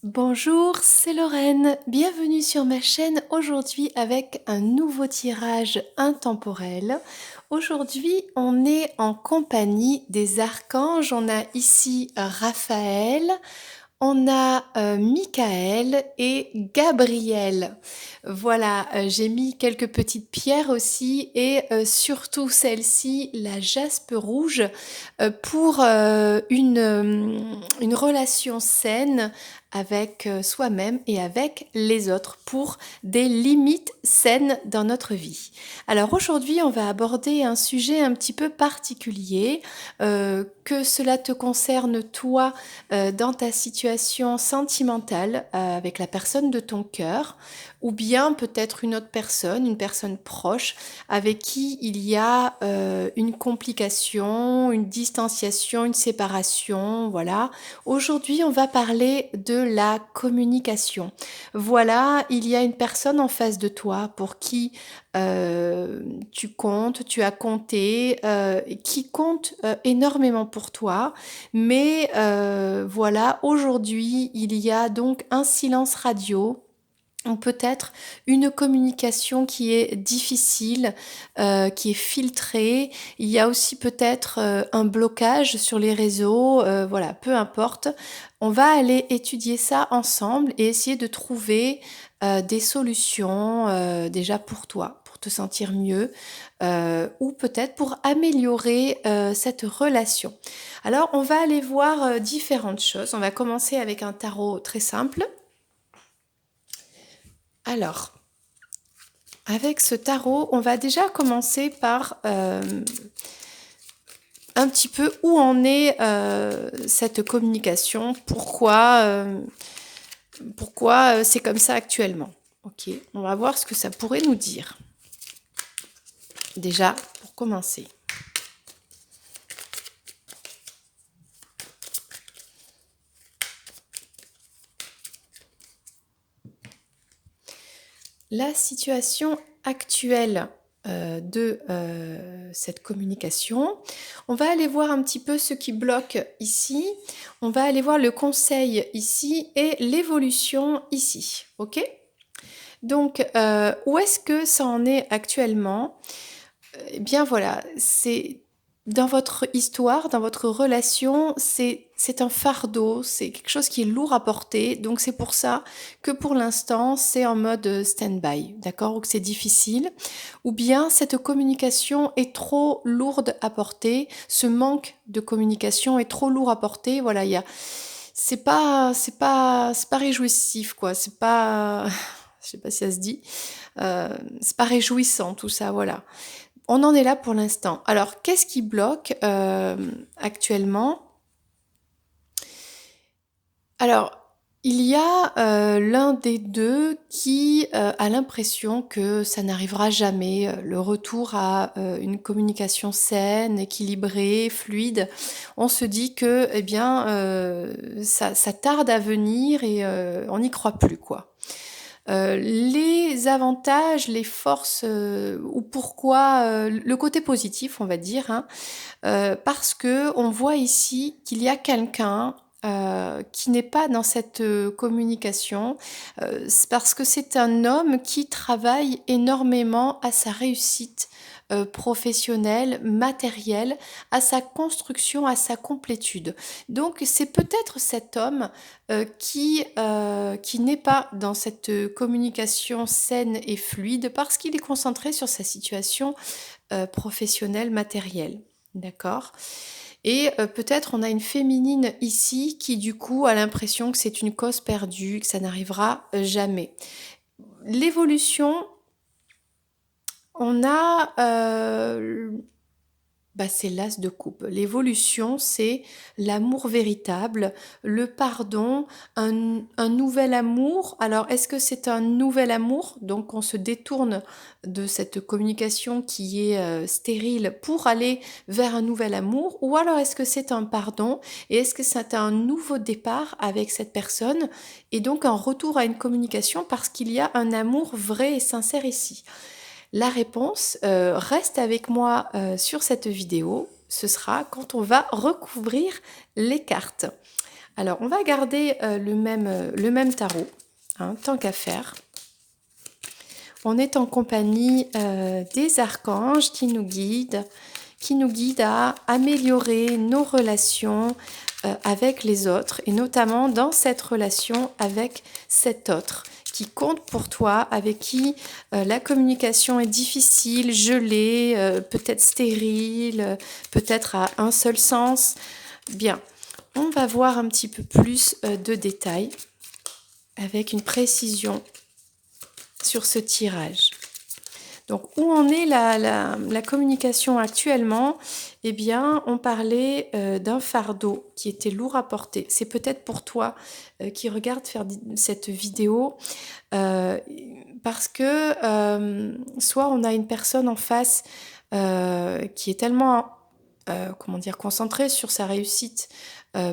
Bonjour, c'est Lorraine. Bienvenue sur ma chaîne aujourd'hui avec un nouveau tirage intemporel. Aujourd'hui, on est en compagnie des archanges. On a ici Raphaël, on a Michael et Gabriel. Voilà, j'ai mis quelques petites pierres aussi et surtout celle-ci, la jaspe rouge, pour une relation saine avec soi-même et avec les autres, pour des limites saines dans notre vie. Alors aujourd'hui, on va aborder un sujet un petit peu particulier, que cela te concerne toi dans ta situation sentimentale avec la personne de ton cœur, ou bien peut-être une personne proche avec qui il y a une complication, une distanciation, une séparation, voilà. Aujourd'hui, on va parler de la communication. Voilà, il y a une personne en face de toi pour qui tu comptes, tu as compté, qui compte énormément pour toi. Mais voilà, aujourd'hui, il y a donc un silence radio ou peut-être une communication qui est difficile, qui est filtrée. Il y a aussi peut-être un blocage sur les réseaux, voilà, peu importe. On va aller étudier ça ensemble et essayer de trouver des solutions déjà pour toi, pour te sentir mieux, ou peut-être pour améliorer cette relation. Alors, on va aller voir différentes choses. On va commencer avec un tarot très simple. Alors, avec ce tarot, on va déjà commencer par un petit peu où en est cette communication, pourquoi c'est comme ça actuellement. Ok, on va voir ce que ça pourrait nous dire. Déjà, pour commencer. La situation actuelle de cette communication. On va aller voir un petit peu ce qui bloque ici. On va aller voir le conseil ici et l'évolution ici. Ok? Donc, où est-ce que ça en est actuellement? Eh bien voilà, c'est dans votre histoire, dans votre relation, c'est un fardeau, c'est quelque chose qui est lourd à porter. Donc c'est pour ça que pour l'instant, c'est en mode stand-by, d'accord? Ou que c'est difficile. Ou bien cette communication est trop lourde à porter, ce manque de communication est trop lourd à porter. Voilà, c'est pas réjouissif, quoi. C'est pas, je sais pas si ça se dit. C'est pas réjouissant tout ça, voilà. On en est là pour l'instant. Alors, qu'est-ce qui bloque actuellement? Alors, il y a l'un des deux qui a l'impression que ça n'arrivera jamais, le retour à une communication saine, équilibrée, fluide. On se dit que, eh bien, ça tarde à venir et on n'y croit plus, quoi. Les avantages, les forces, ou pourquoi, le côté positif, on va dire, hein, parce qu'on voit ici qu'il y a quelqu'un qui n'est pas dans cette communication. C'est parce que c'est un homme qui travaille énormément à sa réussite professionnelle, matérielle, à sa construction, à sa complétude. Donc c'est peut-être cet homme qui n'est pas dans cette communication saine et fluide parce qu'il est concentré sur sa situation professionnelle, matérielle. D'accord? Et peut-être on a une féminine ici qui du coup a l'impression que c'est une cause perdue, que ça n'arrivera jamais. L'évolution, on a c'est l'as de coupe. L'évolution, c'est l'amour véritable, le pardon, un nouvel amour. Alors, est-ce que c'est un nouvel amour? Donc, on se détourne de cette communication qui est stérile pour aller vers un nouvel amour? Ou alors, est-ce que c'est un pardon? Et est-ce que c'est un nouveau départ avec cette personne? Et donc, un retour à une communication parce qu'il y a un amour vrai et sincère ici. La réponse, reste avec moi sur cette vidéo. Ce sera quand on va recouvrir les cartes. Alors, on va garder le même tarot, hein, tant qu'à faire. On est en compagnie des archanges qui nous guident à améliorer nos relations avec les autres, et notamment dans cette relation avec cet autre qui compte pour toi, avec qui la communication est difficile, gelée, peut-être stérile, peut-être à un seul sens. Bien, on va voir un petit peu plus de détails avec une précision sur ce tirage. Donc, où en est la communication actuellement? Eh bien, on parlait d'un fardeau qui était lourd à porter. C'est peut-être pour toi qui regarde faire cette vidéo, parce que soit on a une personne en face qui est tellement comment dire, concentrée sur sa réussite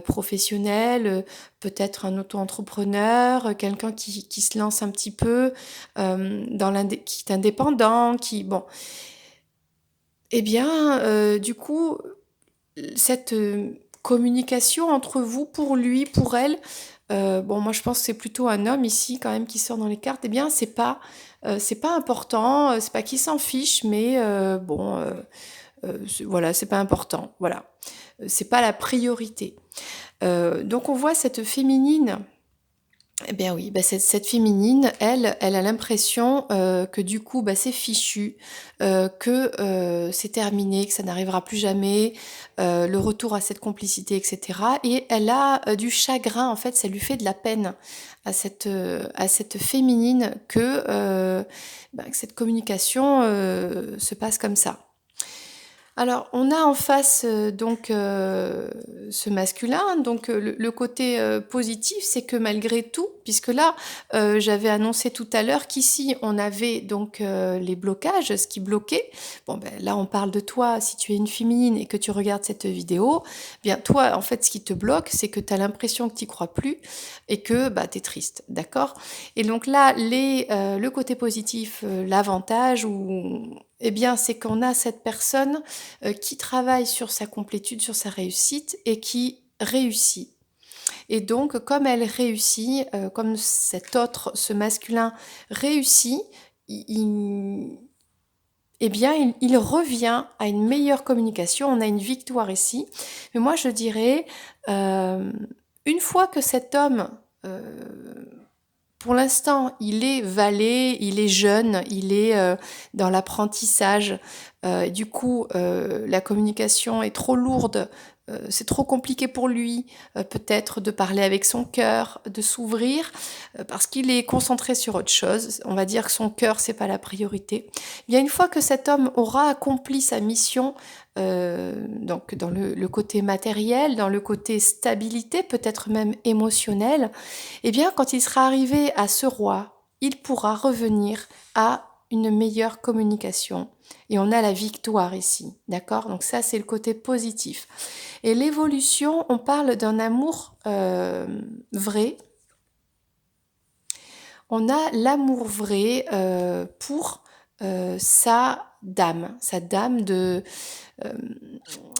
professionnelle, peut-être un auto-entrepreneur, quelqu'un qui se lance un petit peu qui est indépendant, qui bon, eh bien, du coup, cette communication entre vous, pour lui, pour elle, bon, moi je pense que c'est plutôt un homme ici quand même qui sort dans les cartes. Eh bien, c'est pas important, c'est pas qu'il s'en fiche, mais bon, voilà, c'est pas important, voilà, c'est pas la priorité. Donc on voit cette féminine. Eh bien oui, bah cette féminine, elle a l'impression que du coup, bah, c'est fichu, que c'est terminé, que ça n'arrivera plus jamais, le retour à cette complicité, etc. Et elle a du chagrin, en fait, ça lui fait de la peine à cette féminine bah, que cette communication se passe comme ça. Alors, on a en face donc ce masculin. Donc, le côté positif, c'est que malgré tout, puisque là, j'avais annoncé tout à l'heure qu'ici, on avait donc les blocages, ce qui bloquait. Bon, ben là, on parle de toi, si tu es une féminine et que tu regardes cette vidéo, bien toi, en fait, ce qui te bloque, c'est que tu as l'impression que tu n'y crois plus et que bah, tu es triste, d'accord? Et donc là, le côté positif, l'avantage, eh bien, c'est qu'on a cette personne qui travaille sur sa complétude, sur sa réussite et qui réussit. Et donc, comme elle réussit, comme ce masculin réussit, eh bien, il revient à une meilleure communication. On a une victoire ici. Mais moi, je dirais, une fois que cet homme, pour l'instant, il est valet, il est jeune, il est dans l'apprentissage. Du coup, la communication est trop lourde, c'est trop compliqué pour lui, peut-être de parler avec son cœur, de s'ouvrir, parce qu'il est concentré sur autre chose. On va dire que son cœur, c'est pas la priorité. Bien, une fois que cet homme aura accompli sa mission, donc dans le côté matériel, dans le côté stabilité, peut-être même émotionnel, eh bien, quand il sera arrivé à ce roi, il pourra revenir à une meilleure communication. Et on a la victoire ici, d'accord? Donc ça, c'est le côté positif. Et l'évolution, on parle d'un amour vrai. On a l'amour vrai pour sa dame de...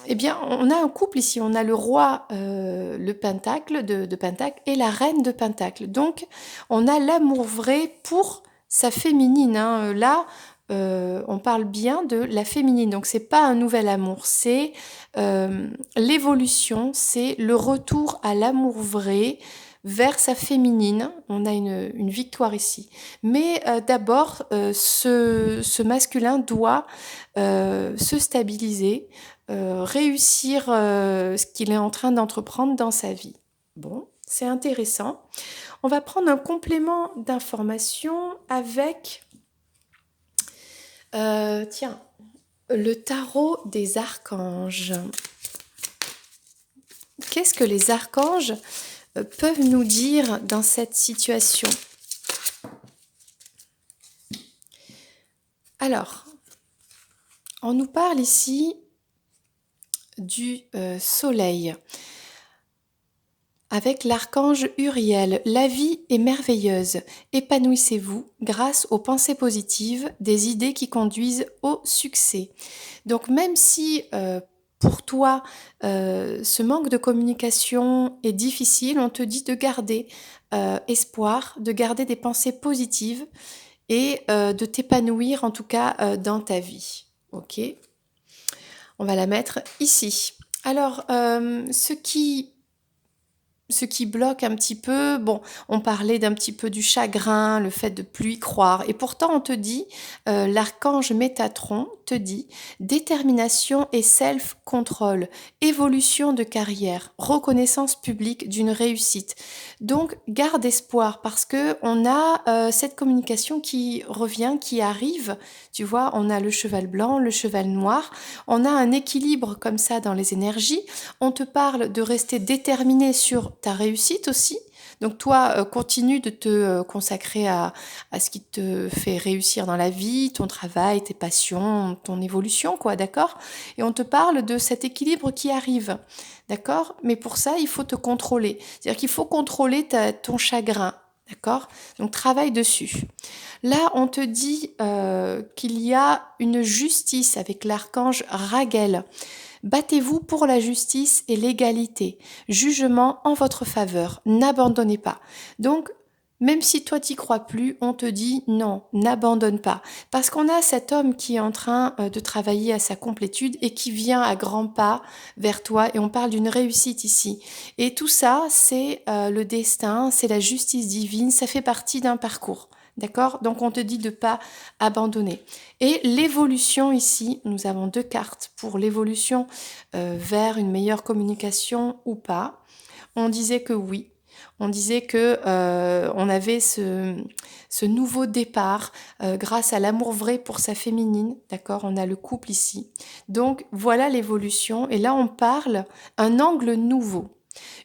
eh bien, on a un couple ici, on a le roi, le pentacle de pentacle et la reine de pentacle. Donc, on a l'amour vrai pour sa féminine, hein. Là, on parle bien de la féminine. Donc, c'est pas un nouvel amour, c'est l'évolution, c'est le retour à l'amour vrai vers sa féminine. On a une victoire ici. Mais d'abord, ce masculin doit se stabiliser, réussir ce qu'il est en train d'entreprendre dans sa vie. Bon, c'est intéressant. On va prendre un complément d'information avec, tiens, le tarot des archanges. Qu'est-ce que les archanges peuvent nous dire dans cette situation? Alors, on nous parle ici du soleil avec l'archange Uriel. La vie est merveilleuse. Épanouissez-vous grâce aux pensées positives, des idées qui conduisent au succès. Donc même si pour toi, ce manque de communication est difficile, on te dit de garder, espoir, de garder des pensées positives et de t'épanouir en tout cas, dans ta vie. OK? On va la mettre ici. Alors, ce qui bloque un petit peu, bon, on parlait d'un petit peu du chagrin, le fait de plus y croire. Et pourtant, on te dit, l'archange Métatron te dit détermination et self-control, évolution de carrière, reconnaissance publique d'une réussite. Donc, garde espoir parce que on a cette communication qui revient, qui arrive. Tu vois, on a le cheval blanc, le cheval noir. On a un équilibre comme ça dans les énergies. On te parle de rester déterminé sur ta réussite aussi. Donc toi, continue de te consacrer à ce qui te fait réussir dans la vie, ton travail, tes passions, ton évolution, quoi, d'accord? Et on te parle de cet équilibre qui arrive, d'accord? Mais pour ça, il faut te contrôler. C'est-à-dire qu'il faut contrôler ton chagrin, d'accord? Donc travaille dessus. Là, on te dit qu'il y a une justice avec l'archange Raguel. Battez-vous pour la justice et l'égalité. Jugement en votre faveur. N'abandonnez pas. Donc, même si toi t'y crois plus, on te dit non, n'abandonne pas. Parce qu'on a cet homme qui est en train de travailler à sa complétude et qui vient à grands pas vers toi et on parle d'une réussite ici. Et tout ça, c'est le destin, c'est la justice divine, ça fait partie d'un parcours. D'accord? Donc on te dit de pas abandonner. Et l'évolution ici, nous avons 2 cartes pour l'évolution vers une meilleure communication ou pas. On disait que oui. On disait que on avait ce nouveau départ grâce à l'amour vrai pour sa féminine. D'accord? On a le couple ici. Donc voilà l'évolution. Et là, on parle un angle nouveau.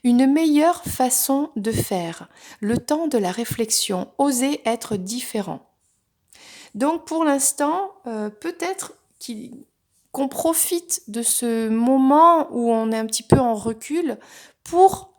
Une meilleure façon de faire. Le temps de la réflexion. Oser être différent. Donc pour l'instant, peut-être qu'on profite de ce moment où on est un petit peu en recul pour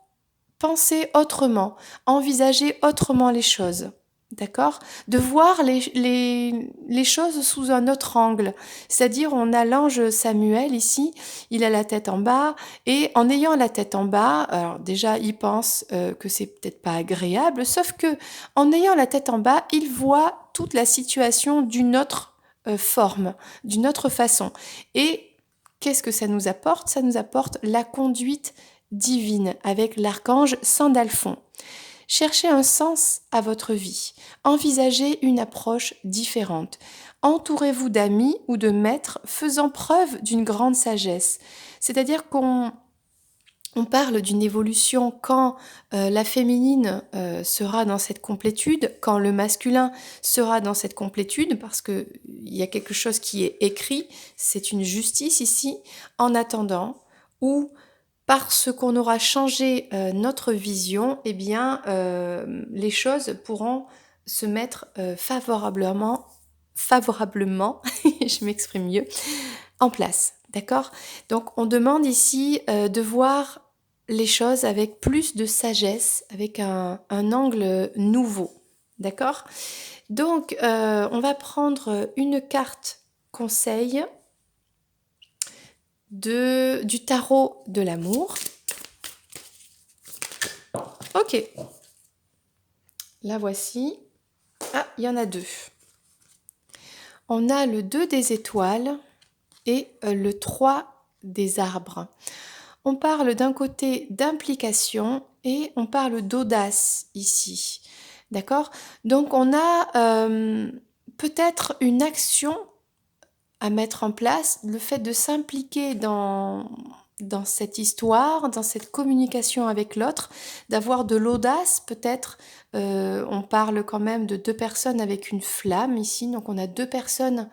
penser autrement, envisager autrement les choses. D'accord? De voir les choses sous un autre angle. C'est-à-dire, on a l'ange Samuel ici, il a la tête en bas, et en ayant la tête en bas, alors déjà, il pense que c'est peut-être pas agréable, sauf que en ayant la tête en bas, il voit toute la situation d'une autre forme, d'une autre façon. Et qu'est-ce que ça nous apporte? Ça nous apporte la conduite divine avec l'archange Sandalphon. Cherchez un sens à votre vie. Envisagez une approche différente. Entourez-vous d'amis ou de maîtres faisant preuve d'une grande sagesse. C'est-à-dire qu'on parle d'une évolution quand la féminine sera dans cette complétude, quand le masculin sera dans cette complétude, parce qu'il y a quelque chose qui est écrit, c'est une justice ici, en attendant, ou parce qu'on aura changé notre vision, eh bien, les choses pourront se mettre favorablement, je m'exprime mieux, en place. D'accord? Donc, on demande ici de voir les choses avec plus de sagesse, avec un angle nouveau. D'accord? Donc, on va prendre une carte conseil du tarot de l'amour. Ok, la voici. Ah, il y en a 2. On a le 2 des étoiles et le 3 des arbres. On parle d'un côté d'implication et on parle d'audace ici. D'accord? Donc on a peut-être une action à mettre en place, le fait de s'impliquer dans cette histoire, dans cette communication avec l'autre, d'avoir de l'audace peut-être. On parle quand même de 2 personnes avec une flamme ici, donc on a 2 personnes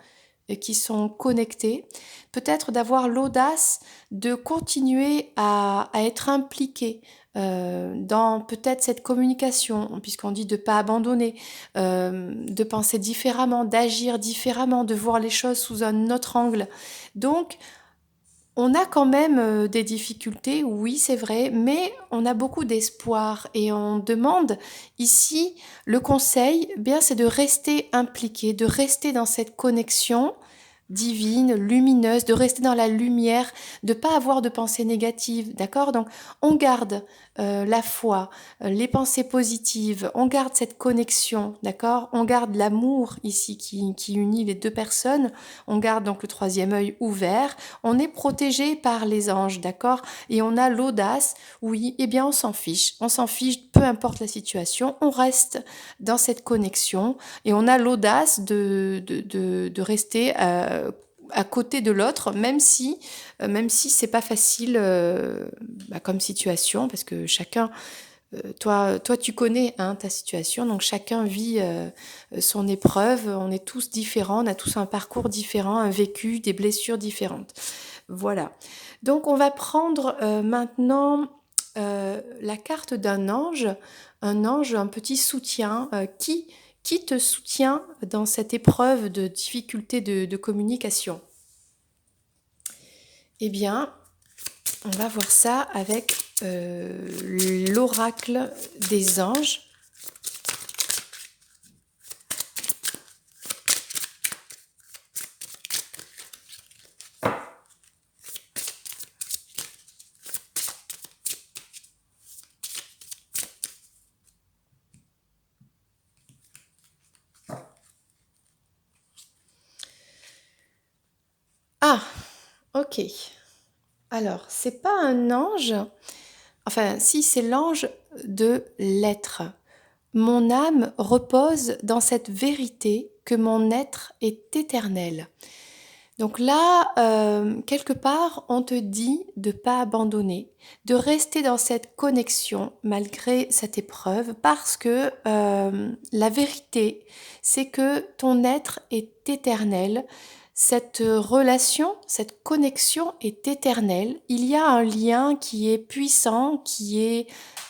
qui sont connectées. Peut-être d'avoir l'audace de continuer à être impliqué dans peut-être cette communication, puisqu'on dit de ne pas abandonner, de penser différemment, d'agir différemment, de voir les choses sous un autre angle. Donc, on a quand même des difficultés, oui, c'est vrai, mais on a beaucoup d'espoir et on demande ici le conseil, eh bien, c'est de rester impliqué, de rester dans cette connexion divine, lumineuse, de rester dans la lumière, de pas avoir de pensées négatives, d'accord? Donc on garde la foi, les pensées positives, on garde cette connexion, d'accord? On garde l'amour ici qui unit les deux personnes, on garde donc le troisième œil ouvert, on est protégé par les anges, d'accord? Et on a l'audace, oui, eh bien on s'en fiche, peu importe la situation, on reste dans cette connexion et on a l'audace de rester à côté de l'autre, même si c'est pas facile comme situation, parce que chacun, toi tu connais hein, ta situation, donc chacun vit son épreuve, on est tous différents, on a tous un parcours différent, un vécu, des blessures différentes. Voilà. Donc on va prendre maintenant la carte d'un ange, un petit soutien qui te soutient dans cette épreuve de difficulté de communication. Eh bien, on va voir ça avec l'oracle des anges. Ah, ok. Alors, c'est pas un ange, enfin, si, c'est l'ange de l'être. Mon âme repose dans cette vérité que mon être est éternel. Donc là, quelque part, on te dit de pas abandonner, de rester dans cette connexion malgré cette épreuve, parce que la vérité, c'est que ton être est éternel. Cette relation, cette connexion est éternelle. Il y a un lien qui est puissant, qui est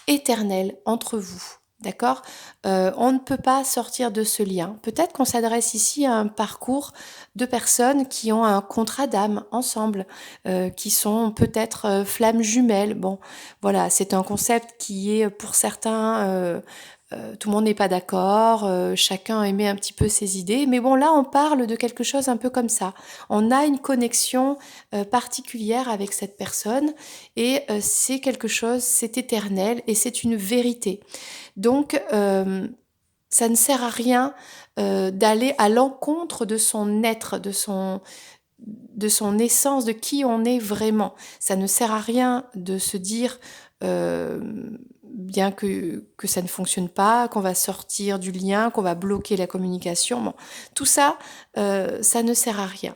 éternel entre vous. D'accord? On ne peut pas sortir de ce lien. Peut-être qu'on s'adresse ici à un parcours de personnes qui ont un contrat d'âme ensemble, qui sont peut-être flammes jumelles. Bon, voilà, c'est un concept qui est pour certains, tout le monde n'est pas d'accord, chacun émet un petit peu ses idées, mais bon, là, on parle de quelque chose un peu comme ça. On a une connexion particulière avec cette personne et c'est quelque chose, c'est éternel et c'est une vérité. Donc, ça ne sert à rien d'aller à l'encontre de son être, de son essence, de qui on est vraiment. Ça ne sert à rien de se dire, bien que ça ne fonctionne pas, qu'on va sortir du lien, qu'on va bloquer la communication. Bon, tout ça, ça ne sert à rien.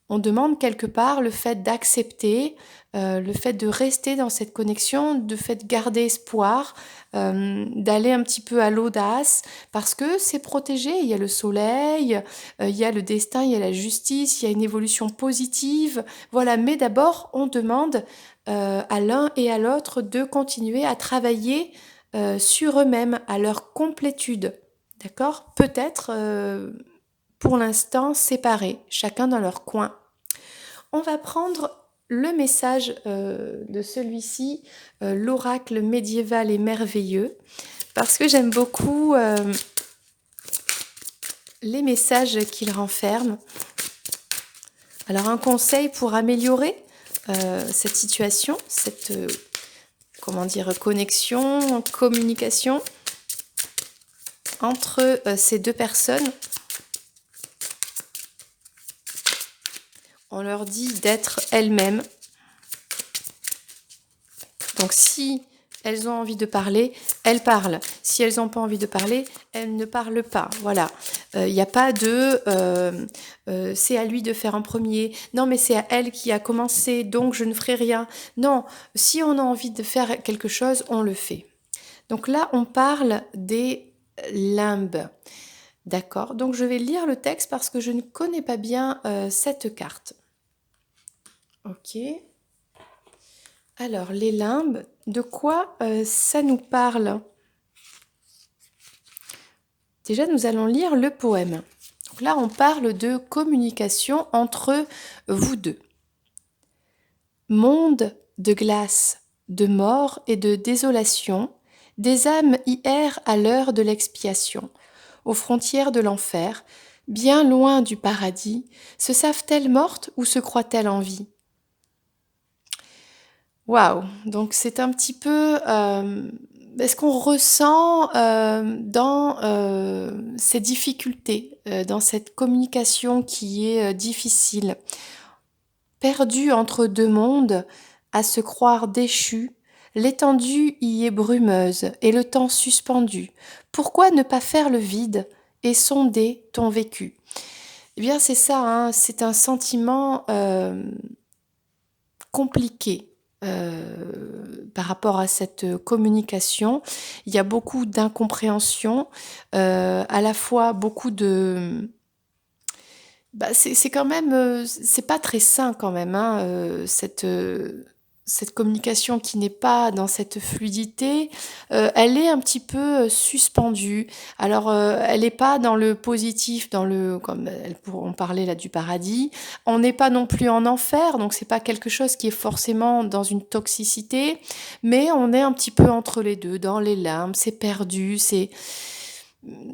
On demande quelque part le fait d'accepter, le fait de rester dans cette connexion, le fait de garder espoir, d'aller un petit peu à l'audace, parce que c'est protégé. Il y a le soleil, il y a le destin, il y a la justice, il y a une évolution positive. Voilà, mais d'abord, on demande à l'un et à l'autre de continuer à travailler sur eux-mêmes, à leur complétude. D'accord? Peut-être pour l'instant séparés, chacun dans leur coin. On va prendre le message de celui-ci, l'oracle médiéval et merveilleux, parce que j'aime beaucoup les messages qu'il renferme. Alors un conseil pour améliorer cette situation, cette connexion, communication entre ces deux personnes. On leur dit d'être elles-mêmes. Donc si elles ont envie de parler, elles parlent. Si elles n'ont pas envie de parler, elles ne parlent pas. Voilà. Il n'y a pas de c'est à lui de faire en premier. Non, mais c'est à elle qui a commencé, donc je ne ferai rien. Non, si on a envie de faire quelque chose, on le fait. Donc là, on parle des limbes. D'accord? Donc je vais lire le texte parce que je ne connais pas bien cette carte. Ok. Alors, les limbes, de quoi ça nous parle? Déjà, nous allons lire le poème. Donc là, on parle de communication entre vous deux. Monde de glace, de mort et de désolation, des âmes y errent à l'heure de l'expiation, aux frontières de l'enfer, bien loin du paradis, se savent-elles mortes ou se croient-elles en vie? Waouh! Donc c'est un petit peu, ce qu'on ressent, dans, ces difficultés, dans cette communication qui est, difficile. Perdu entre 2 mondes, à se croire déchu, l'étendue y est brumeuse et le temps suspendu. Pourquoi ne pas faire le vide et sonder ton vécu? Eh bien c'est ça, hein, c'est un sentiment, compliqué, par rapport à cette, communication. Il y a beaucoup d'incompréhension, à la fois beaucoup de c'est quand même, c'est pas très sain quand même, hein, cette communication qui n'est pas dans cette fluidité, elle est un petit peu, suspendue. Alors, elle est pas dans le positif, dans le comme elle pour on parlait là du paradis. On n'est pas non plus en enfer, donc c'est pas quelque chose qui est forcément dans une toxicité, mais on est un petit peu entre les 2, dans les limbes, c'est perdu, c'est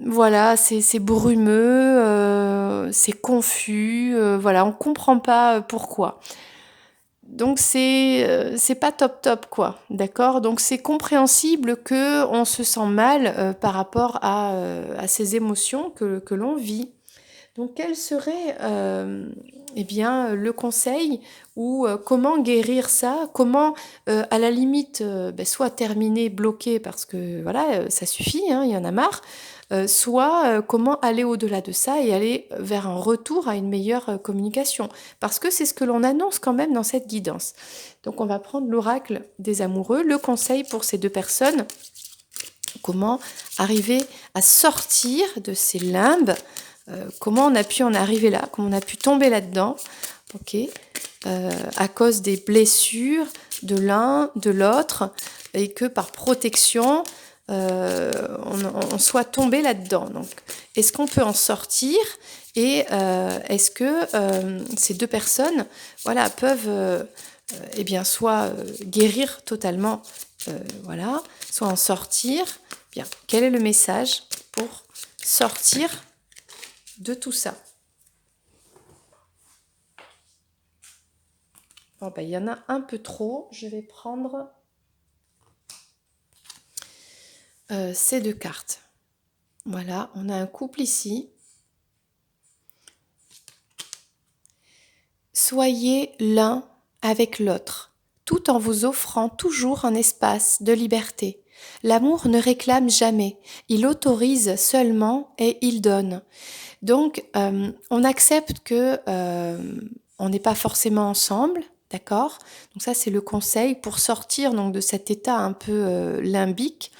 voilà, c'est brumeux, c'est confus, voilà, on comprend pas, pourquoi. Donc c'est pas top top, quoi, d'accord? Donc c'est compréhensible qu'on se sent mal, par rapport à ces émotions que l'on vit. Donc quel serait, eh bien, le conseil ou comment guérir ça? Comment, à la limite, soit terminer, bloquer parce que voilà, ça suffit, hein, il y en a marre, soit, comment aller au-delà de ça et aller vers un retour à une meilleure, communication. Parce que c'est ce que l'on annonce quand même dans cette guidance. Donc on va prendre l'oracle des amoureux, le conseil pour ces 2 personnes, comment arriver à sortir de ces limbes, comment on a pu en arriver là, comment on a pu tomber là-dedans, OK, à cause des blessures de l'un, de l'autre et que par protection, on soit tombé là-dedans. Donc est-ce qu'on peut en sortir et est-ce que, ces 2 personnes, voilà, peuvent, eh bien, soit, guérir totalement, voilà, soit en sortir. Bien, quel est le message pour sortir de tout ça? Bon, il y en a un peu trop. Je vais prendre ces 2 cartes. Voilà, on a un couple ici. Soyez l'un avec l'autre, tout en vous offrant toujours un espace de liberté. L'amour ne réclame jamais, il autorise seulement et il donne. Donc, on accepte que on n'est pas forcément ensemble, d'accord? Donc ça, c'est le conseil pour sortir donc de cet état un peu limbique.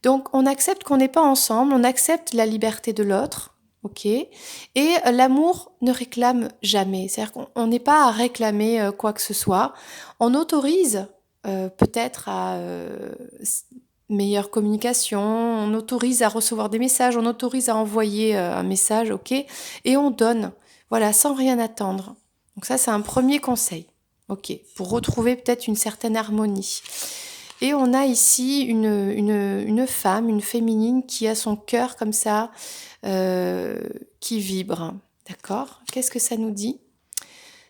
Donc, on accepte qu'on n'est pas ensemble, on accepte la liberté de l'autre, ok? Et l'amour ne réclame jamais. C'est-à-dire qu'on n'est pas à réclamer quoi que ce soit. On autorise peut-être à meilleure communication, on autorise à recevoir des messages, on autorise à envoyer un message, ok? Et on donne, voilà, sans rien attendre. Donc ça, c'est un premier conseil, ok? Pour retrouver peut-être une certaine harmonie. Et on a ici une femme, une féminine qui a son cœur comme ça, qui vibre. D'accord? Qu'est-ce que ça nous dit?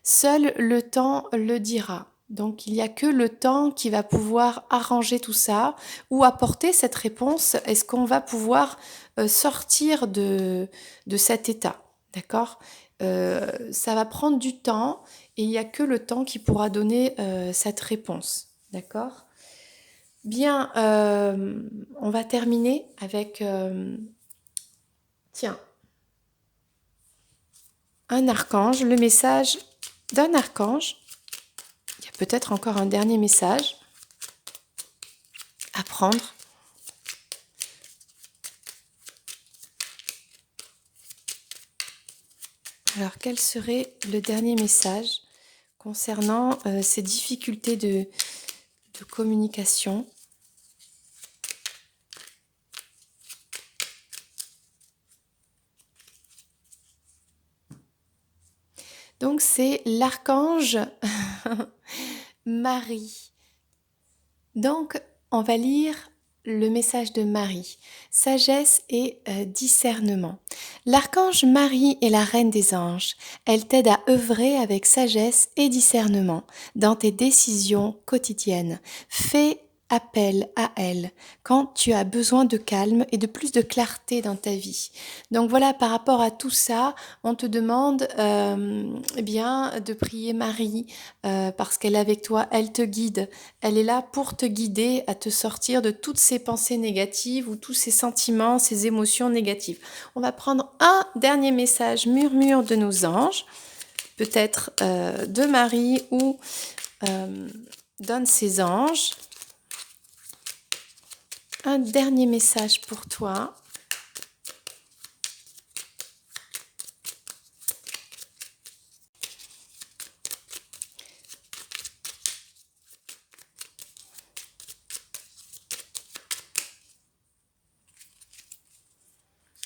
Seul le temps le dira. Donc il n'y a que le temps qui va pouvoir arranger tout ça ou apporter cette réponse. Est-ce qu'on va pouvoir sortir de cet état? D'accord? Ça va prendre du temps et il n'y a que le temps qui pourra donner cette réponse. D'accord? Bien, on va terminer avec, tiens, un archange, le message d'un archange. Il y a peut-être encore un dernier message à prendre. Alors, quel serait le dernier message concernant ces difficultés de communication? Donc, c'est l'archange Marie. Donc, on va lire le message de Marie, sagesse et discernement. L'archange Marie est la reine des anges. Elle t'aide à œuvrer avec sagesse et discernement dans tes décisions quotidiennes. Fais appel à elle quand tu as besoin de calme et de plus de clarté dans ta vie. Donc voilà, par rapport à tout ça, on te demande eh bien de prier Marie parce qu'elle est avec toi, elle te guide, elle est là pour te guider à te sortir de toutes ces pensées négatives ou tous ces sentiments, ces émotions négatives. On va prendre un dernier message murmure de nos anges, peut-être de Marie ou d'un de ses anges. Un dernier message pour toi.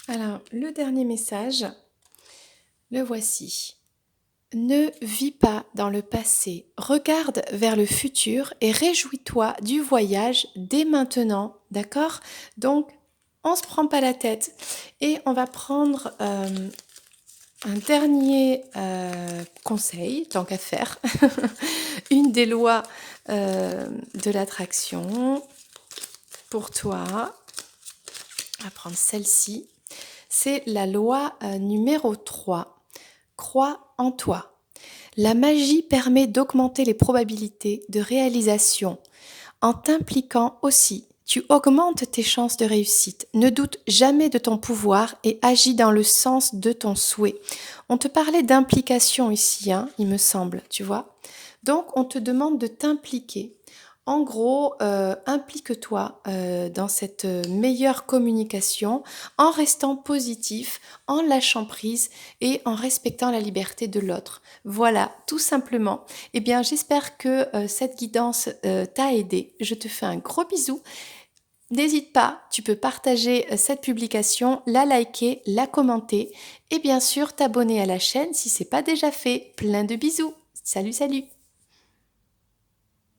Alors, le dernier message, le voici. Ne vis pas dans le passé, regarde vers le futur et réjouis-toi du voyage dès maintenant, d'accord? Donc, on ne se prend pas la tête et on va prendre un dernier conseil, tant qu'à faire, une des lois de l'attraction pour toi. On va prendre celle-ci. C'est la loi numéro 3. Crois en toi. La magie permet d'augmenter les probabilités de réalisation. En t'impliquant aussi, tu augmentes tes chances de réussite. Ne doute jamais de ton pouvoir et agis dans le sens de ton souhait. On te parlait d'implication ici, hein, il me semble, tu vois. Donc, on te demande de t'impliquer. En gros, implique-toi dans cette meilleure communication en restant positif, en lâchant prise et en respectant la liberté de l'autre. Voilà, tout simplement. Eh bien, j'espère que cette guidance t'a aidé. Je te fais un gros bisou. N'hésite pas, tu peux partager cette publication, la liker, la commenter et bien sûr t'abonner à la chaîne si ce n'est pas déjà fait. Plein de bisous. Salut, salut.